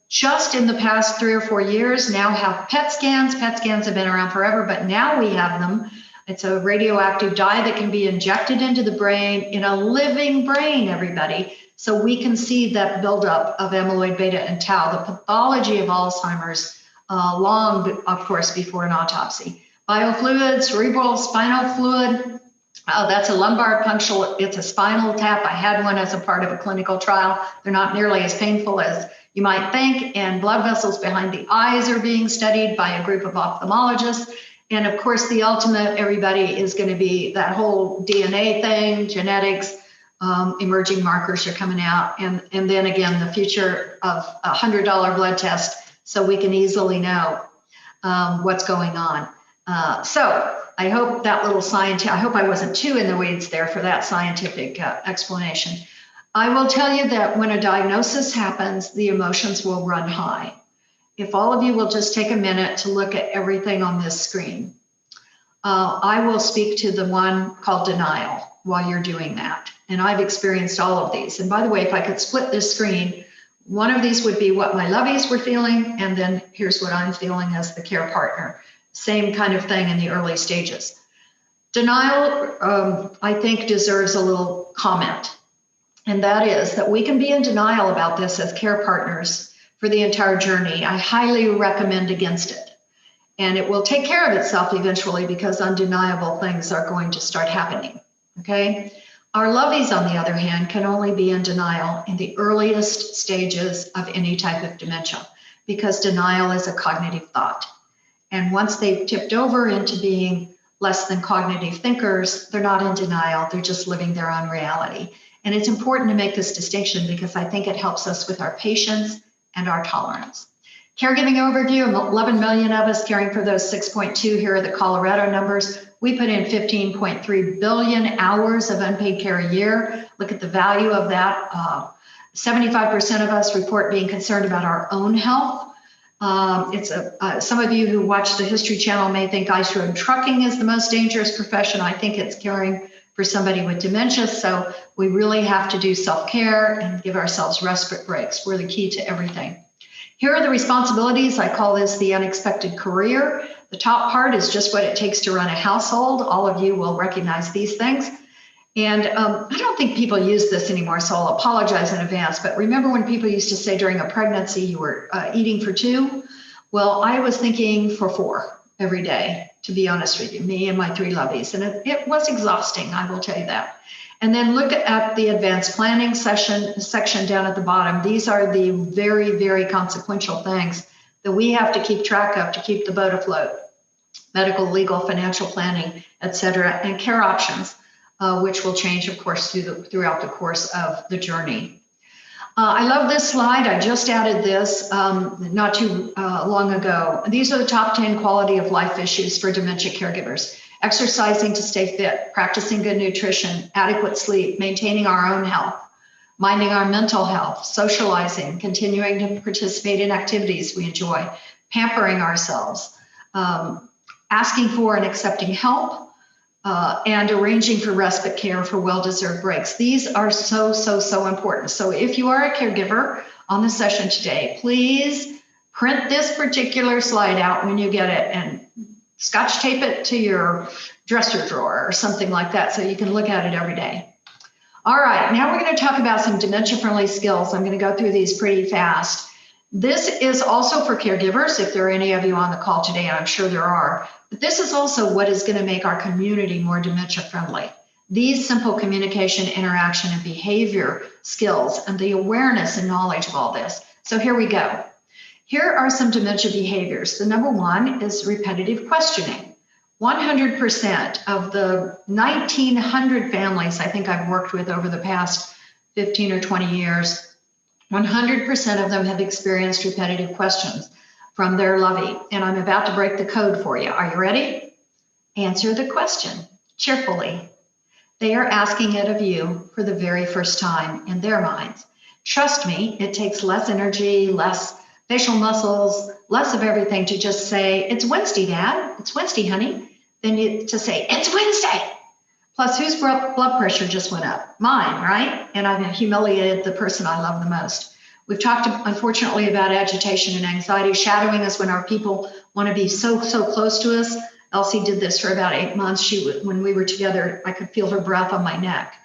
just in the past 3 or 4 years now have PET scans. PET scans have been around forever, but now we have them. It's a radioactive dye that can be injected into the brain, in a living brain, everybody. So we can see that buildup of amyloid beta and tau, the pathology of Alzheimer's, long, of course, before an autopsy. Biofluids, cerebral spinal fluid, that's a lumbar puncture. It's a spinal tap. I had one as a part of a clinical trial. They're not nearly as painful as you might think. And blood vessels behind the eyes are being studied by a group of ophthalmologists. And of course, the ultimate, everybody, is going to be that whole DNA thing, genetics, emerging markers are coming out. And then again, the future of a $100 blood test, so we can easily know what's going on. So I hope that little I hope I wasn't too in the weeds there for that scientific explanation. I will tell you that when a diagnosis happens, the emotions will run high. If all of you will just take a minute to look at everything on this screen, I will speak to the one called denial while you're doing that. And I've experienced all of these. And by the way, if I could split this screen, one of these would be what my lovies were feeling, and then here's what I'm feeling as the care partner. Same kind of thing in the early stages. Denial, I think, deserves a little comment. And that is that we can be in denial about this as care partners for the entire journey. I highly recommend against it. And it will take care of itself eventually, because undeniable things are going to start happening, okay? Our lovies, on the other hand, can only be in denial in the earliest stages of any type of dementia, because denial is a cognitive thought. And once they've tipped over into being less than cognitive thinkers, they're not in denial, they're just living their own reality. And it's important to make this distinction, because I think it helps us with our patience and our tolerance. Caregiving overview, 11 million of us caring for those 6.2. Here are the Colorado numbers. We put in 15.3 billion hours of unpaid care a year. Look at the value of that. 75% of us report being concerned about our own health. Some of you who watch the History Channel may think ice road trucking is the most dangerous profession. I think it's caring for somebody with dementia. So we really have to do self-care and give ourselves respite breaks. We're the key to everything. Here are the responsibilities. I call this the unexpected career. The top part is just what it takes to run a household. All of you will recognize these things. And I don't think people use this anymore, so I'll apologize in advance. But remember when people used to say during a pregnancy you were eating for 2? Well, I was thinking for 4 every day, to be honest with you, me and my 3 lovies. And it was exhausting, I will tell you that. And then look at the advanced planning section down at the bottom. These are the very, very consequential things that we have to keep track of to keep the boat afloat. Medical, legal, financial planning, et cetera, and care options, which will change, of course, throughout the course of the journey. I love this slide. I just added this not too long ago. These are the top 10 quality of life issues for dementia caregivers. exercising to stay fit, practicing good nutrition, adequate sleep, maintaining our own health, minding our mental health, socializing, continuing to participate in activities we enjoy, pampering ourselves, asking for and accepting help, and arranging for respite care for well-deserved breaks. These are so important. So if you are a caregiver on the session today, please print this particular slide out when you get it and Scotch tape it to your dresser drawer or something like that so you can look at it every day. All right, now we're going to talk about some dementia-friendly skills. I'm going to go through these pretty fast. This is also for caregivers, if there are any of you on the call today, and I'm sure there are. But this is also what is going to make our community more dementia-friendly. These simple communication, interaction, and behavior skills, and the awareness and knowledge of all this. So here we go. Here are some dementia behaviors. The number one is repetitive questioning. 100% of the 1,900 families I think I've worked with over the past 15 or 20 years, 100% of them have experienced repetitive questions from their lovey. And I'm about to break the code for you. Are you ready? Answer the question cheerfully. They are asking it of you for the very first time in their minds. Trust me, it takes less energy, less facial muscles, less of everything to just say, it's Wednesday, Dad. It's Wednesday, honey. Then you to say, it's Wednesday. Plus, whose blood pressure just went up? Mine, right? And I've humiliated the person I love the most. We've talked, unfortunately, about agitation and anxiety. Shadowing is when our people want to be so close to us. Elsie did this for about 8 months. When we were together, I could feel her breath on my neck.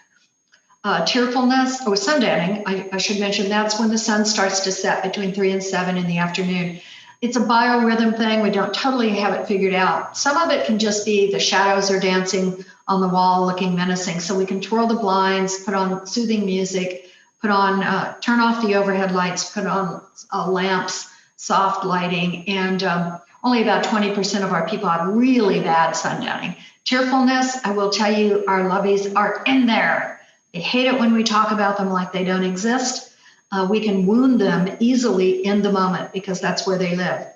Tearfulness, sundowning, I should mention, that's when the sun starts to set between 3 and 7 in the afternoon. It's a biorhythm thing. We don't totally have it figured out. Some of it can just be the shadows are dancing on the wall looking menacing. So we can twirl the blinds, put on soothing music, turn off the overhead lights, put on lamps, soft lighting, and only about 20% of our people have really bad sundowning. Tearfulness, I will tell you, our loveys are in there. They hate it when we talk about them like they don't exist. We can wound them easily in the moment because that's where they live.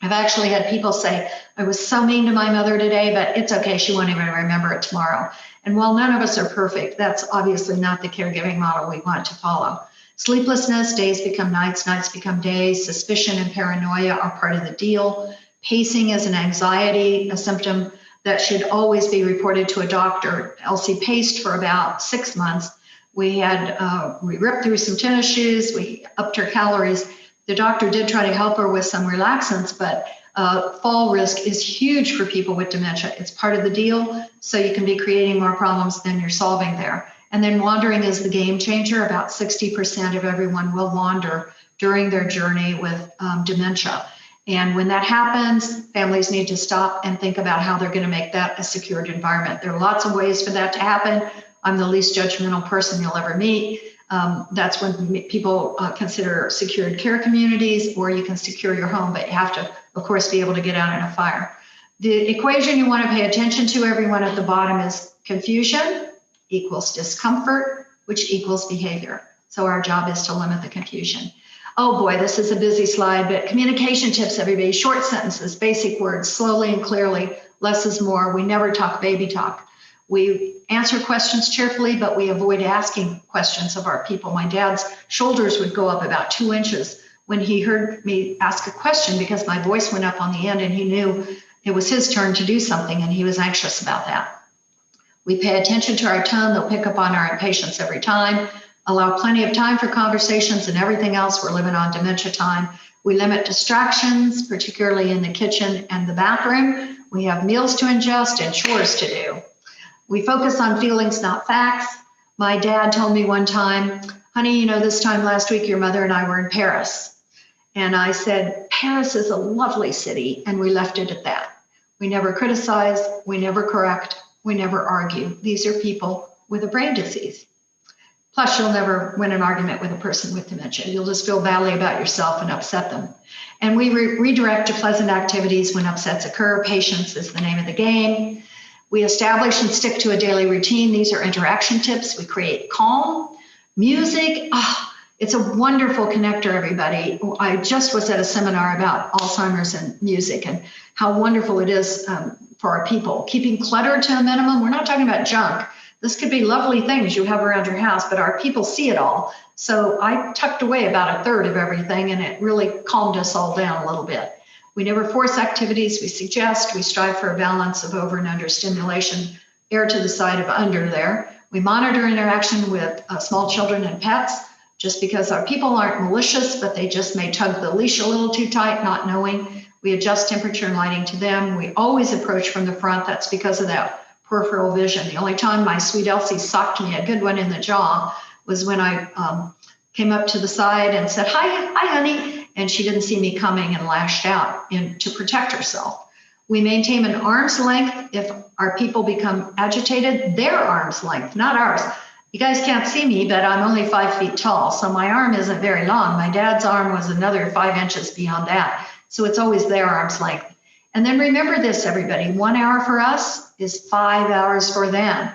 I've actually had people say, I was so mean to my mother today, but it's okay. She won't even remember it tomorrow. And while none of us are perfect, that's obviously not the caregiving model we want to follow. Sleeplessness, days become nights, nights become days. Suspicion and paranoia are part of the deal. Pacing is an anxiety, a symptom that should always be reported to a doctor. Elsie paced for about 6 months. We ripped through some tennis shoes, we upped her calories. The doctor did try to help her with some relaxants, but fall risk is huge for people with dementia. It's part of the deal, so you can be creating more problems than you're solving there. And then wandering is the game changer. About 60% of everyone will wander during their journey with dementia. And when that happens, families need to stop and think about how they're going to make that a secured environment. There are lots of ways for that to happen. I'm the least judgmental person you'll ever meet. That's when people consider secured care communities, or you can secure your home, but you have to, of course, be able to get out in a fire. The equation you want to pay attention to, everyone at the bottom, is confusion equals discomfort, which equals behavior. So our job is to limit the confusion. Oh boy, this is a busy slide, but communication tips, everybody. Short sentences, basic words, slowly and clearly. Less is more. We never talk baby talk. We answer questions cheerfully, but we avoid asking questions of our people. My dad's shoulders would go up about 2 inches when he heard me ask a question because my voice went up on the end and he knew it was his turn to do something and he was anxious about that. We pay attention to our tone. They'll pick up on our impatience every time. Allow plenty of time for conversations and everything else. We're living on dementia time. We limit distractions, particularly in the kitchen and the bathroom. We have meals to ingest and chores to do. We focus on feelings, not facts. My dad told me one time, honey, this time last week, your mother and I were in Paris. And I said, Paris is a lovely city. And we left it at that. We never criticize. We never correct. We never argue. These are people with a brain disease. Plus, you'll never win an argument with a person with dementia. You'll just feel badly about yourself and upset them. And we redirect to pleasant activities when upsets occur. Patience is the name of the game. We establish and stick to a daily routine. These are interaction tips. We create calm. Music, it's a wonderful connector, everybody. I just was at a seminar about Alzheimer's and music and how wonderful it is for for our people. Keeping clutter to a minimum. We're not talking about junk. This could be lovely things you have around your house, but our people see it all. So I tucked away about a third of everything, and it really calmed us all down a little bit. We never force activities. We suggest. We strive for a balance of over and under stimulation, err to the side of under there. We monitor interaction with small children and pets, just because our people aren't malicious, but they just may tug the leash a little too tight, not knowing. We adjust temperature and lighting to them. We always approach from the front. That's because of that peripheral vision. The only time my sweet Elsie socked me a good one in the jaw was when I came up to the side and said, hi, honey. And she didn't see me coming and lashed out to protect herself. We maintain an arm's length if our people become agitated, their arm's length, not ours. You guys can't see me, but I'm only 5 feet tall, so my arm isn't very long. My dad's arm was another 5 inches beyond that. So it's always their arm's length. And then remember this, everybody, 1 hour for us is 5 hours for them.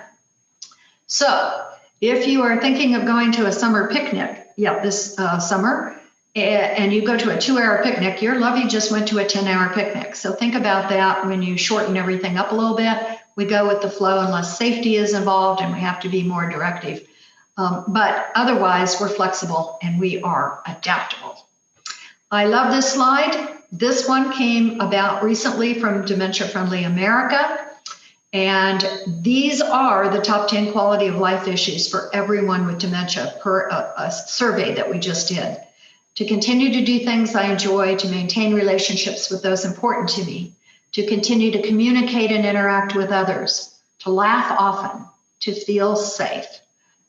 So if you are thinking of going to a summer picnic, this summer, and you go to a 2-hour picnic, your lovey just went to a 10-hour picnic. So think about that when you shorten everything up a little bit. We go with the flow unless safety is involved and we have to be more directive. But otherwise, we're flexible and we are adaptable. I love this slide. This one came about recently from Dementia Friendly America. And these are the top 10 quality of life issues for everyone with dementia per a survey that we just did. To continue to do things I enjoy, to maintain relationships with those important to me, to continue to communicate and interact with others, to laugh often, to feel safe,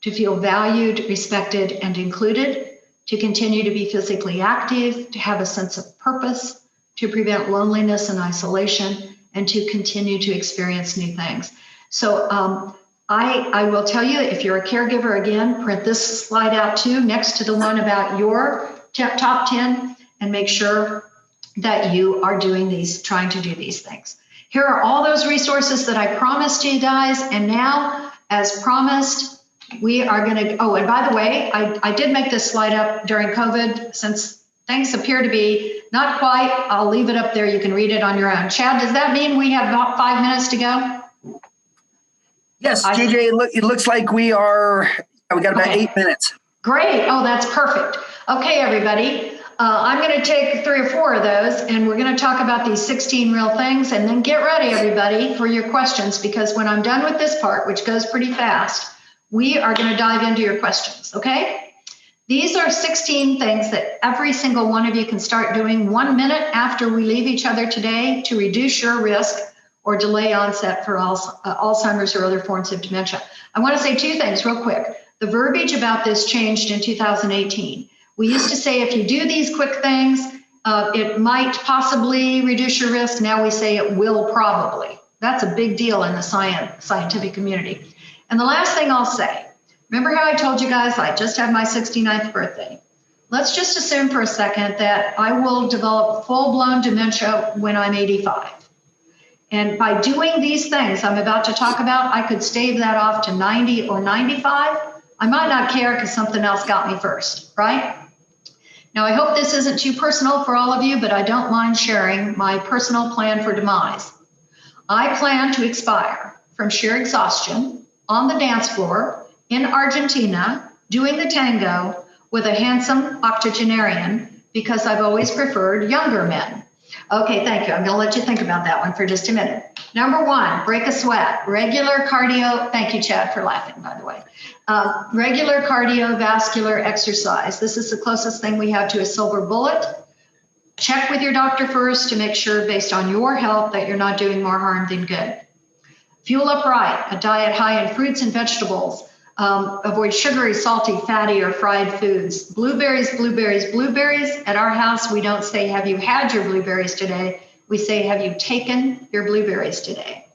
to feel valued, respected, and included, to continue to be physically active, to have a sense of purpose, to prevent loneliness and isolation, and to continue to experience new things. So I will tell you, if you're a caregiver, again, print this slide out too, next to the one about your top 10, and make sure that you are doing these, trying to do these things. Here are all those resources that I promised you guys. And now, as promised, we are going to, oh, and by the way, I did make this slide up during COVID. Since things appear to be not quite, I'll leave it up there. You can read it on your own. Chad, does that mean we have about 5 minutes to go? Yes, JJ, it looks like we got about 8 minutes. Great. Oh, that's perfect. Okay, everybody. I'm going to take 3 or 4 of those, and we're going to talk about these 16 real things, and then get ready, everybody, for your questions, because when I'm done with this part, which goes pretty fast, we are going to dive into your questions, okay? These are 16 things that every single one of you can start doing 1 minute after we leave each other today to reduce your risk or delay onset for Alzheimer's or other forms of dementia. I want to say 2 things real quick. The verbiage about this changed in 2018. We used to say if you do these quick things, it might possibly reduce your risk. Now we say it will probably. That's a big deal in the scientific community. And the last thing I'll say, remember how I told you guys I just had my 69th birthday? Let's just assume for a second that I will develop full-blown dementia when I'm 85. And by doing these things I'm about to talk about, I could stave that off to 90 or 95. I might not care because something else got me first, right? Now, I hope this isn't too personal for all of you, but I don't mind sharing my personal plan for demise. I plan to expire from sheer exhaustion on the dance floor in Argentina, doing the tango with a handsome octogenarian, because I've always preferred younger men. Okay, thank you. I'm going to let you think about that one for just a minute. Number 1, break a sweat. Regular cardio. Thank you, Chad, for laughing, by the way. Regular cardiovascular exercise. This is the closest thing we have to a silver bullet. Check with your doctor first to make sure, based on your health, that you're not doing more harm than good. Fuel up right. A diet high in fruits and vegetables. Avoid sugary, salty, fatty, or fried foods. Blueberries, blueberries, blueberries. At our house, we don't say, have you had your blueberries today? We say, have you taken your blueberries today?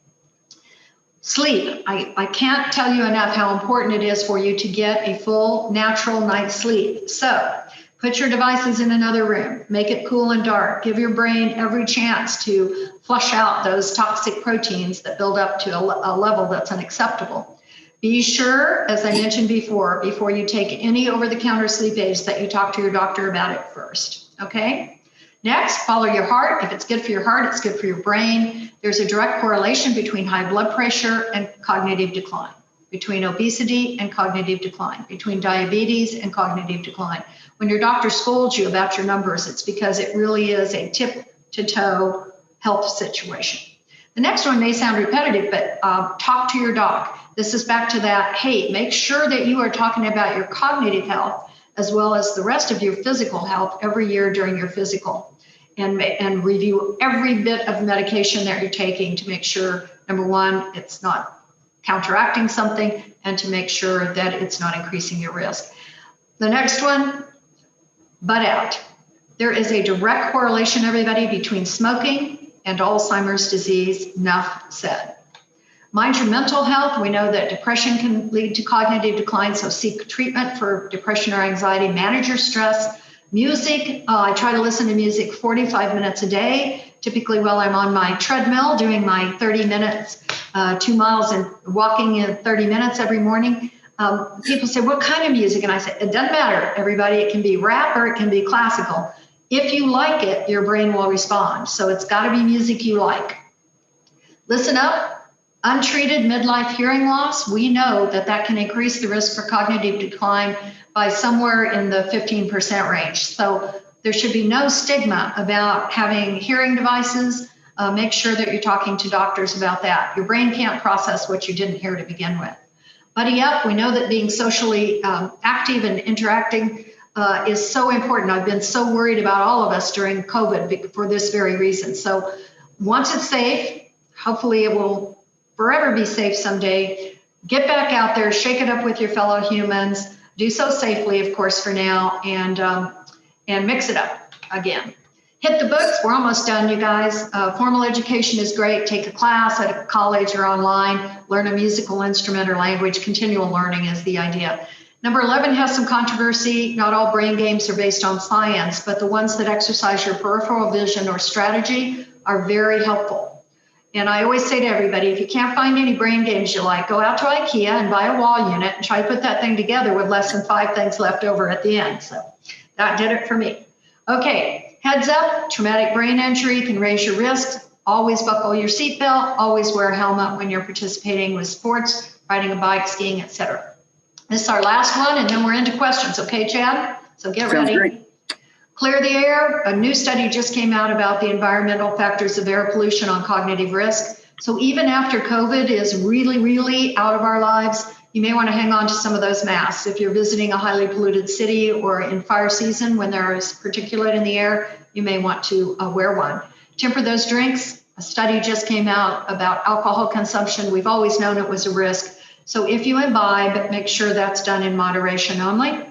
Sleep. I can't tell you enough how important it is for you to get a full, natural night's sleep. So put your devices in another room. Make it cool and dark. Give your brain every chance to flush out those toxic proteins that build up to a level that's unacceptable. Be sure, as I mentioned before you take any over-the-counter sleep aids, that you talk to your doctor about it first, okay? Next, follow your heart. If it's good for your heart, it's good for your brain. There's a direct correlation between high blood pressure and cognitive decline, between obesity and cognitive decline, between diabetes and cognitive decline. When your doctor scolds you about your numbers, it's because it really is a tip-to-toe health situation. The next one may sound repetitive, but talk to your doc. This is back to that, hey, make sure that you are talking about your cognitive health as well as the rest of your physical health every year during your physical, and review every bit of medication that you're taking to make sure, number one, it's not counteracting something, and to make sure that it's not increasing your risk. The next one, butt out. There is a direct correlation, everybody, between smoking and Alzheimer's disease. Enough said. Mind your mental health. We know that depression can lead to cognitive decline, so seek treatment for depression or anxiety. Manage your stress. Music, I try to listen to music 45 minutes a day, typically while I'm on my treadmill doing my 30 minutes, 2 miles and walking in 30 minutes every morning. People say, what kind of music? And I say, it doesn't matter, everybody. It can be rap or it can be classical. If you like it, your brain will respond. So it's got to be music you like. Listen up. Untreated midlife hearing loss, we know that can increase the risk for cognitive decline by somewhere in the 15% range. So there should be no stigma about having hearing devices. Make sure that you're talking to doctors about that. Your brain can't process what you didn't hear to begin with. Buddy up, we know that being socially active and interacting is so important. I've been so worried about all of us during COVID for this very reason. So once it's safe, hopefully it will forever be safe someday. Get back out there, shake it up with your fellow humans. Do so safely, of course, for now, and mix it up again. Hit the books. We're almost done, you guys. Formal education is great. Take a class at a college or online. Learn a musical instrument or language. Continual learning is the idea. Number 11 has some controversy. Not all brain games are based on science, but the ones that exercise your peripheral vision or strategy are very helpful. And I always say to everybody, if you can't find any brain games you like, go out to IKEA and buy a wall unit and try to put that thing together with less than 5 things left over at the end. So that did it for me. Okay, heads up, traumatic brain injury can raise your risks. Always buckle your seatbelt, always wear a helmet when you're participating with sports, riding a bike, skiing, etc. This is our last one, and then we're into questions. Okay, Chad? So get ready. Sounds great. Clear the air. A new study just came out about the environmental factors of air pollution on cognitive risk. So even after COVID is really, really out of our lives, you may want to hang on to some of those masks. If you're visiting a highly polluted city or in fire season when there is particulate in the air, you may want to wear one. Temper those drinks. A study just came out about alcohol consumption. We've always known it was a risk. So if you imbibe, make sure that's done in moderation only.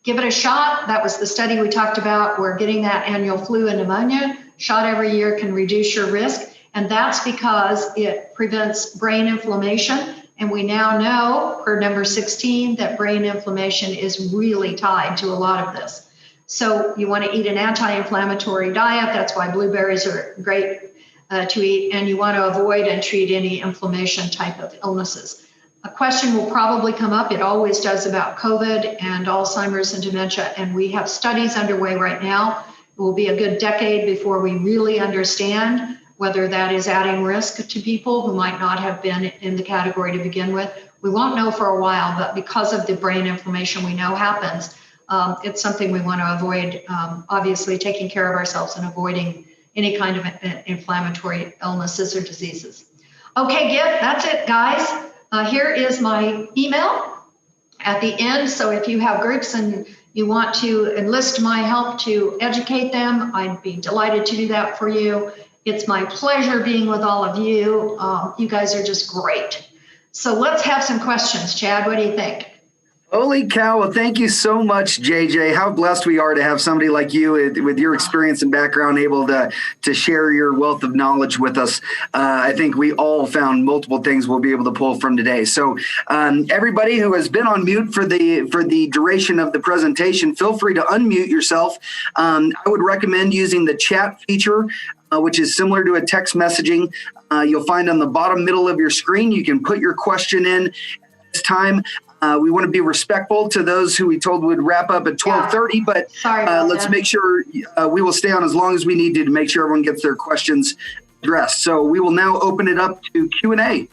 Give it a shot. That was the study we talked about. We're getting that annual flu and pneumonia. Shot every year can reduce your risk. And that's because it prevents brain inflammation. And we now know, per number 16, that brain inflammation is really tied to a lot of this. So you want to eat an anti-inflammatory diet. That's why blueberries are great to eat. And you want to avoid and treat any inflammation type of illnesses. A question will probably come up, it always does, about COVID and Alzheimer's and dementia, and we have studies underway right now. It will be a good decade before we really understand whether that is adding risk to people who might not have been in the category to begin with. We won't know for a while, but because of the brain inflammation we know happens, it's something we want to avoid, obviously taking care of ourselves and avoiding any kind of inflammatory illnesses or diseases. Okay, Gip, that's it, guys. Here is my email at the end. So if you have groups and you want to enlist my help to educate them, I'd be delighted to do that for you. It's my pleasure being with all of you. You guys are just great. So let's have some questions. Chad, what do you think? Holy cow. Well, thank you so much, JJ. How blessed we are to have somebody like you with your experience and background able to share your wealth of knowledge with us. I think we all found multiple things we'll be able to pull from today. So everybody who has been on mute for the duration of the presentation, feel free to unmute yourself. I would recommend using the chat feature, which is similar to a text messaging. You'll find on the bottom middle of your screen, you can put your question in at this time. We want to be respectful to those who we told would wrap up at 12:30, but let's make sure we will stay on as long as we need to make sure everyone gets their questions addressed. So we will now open it up to Q&A.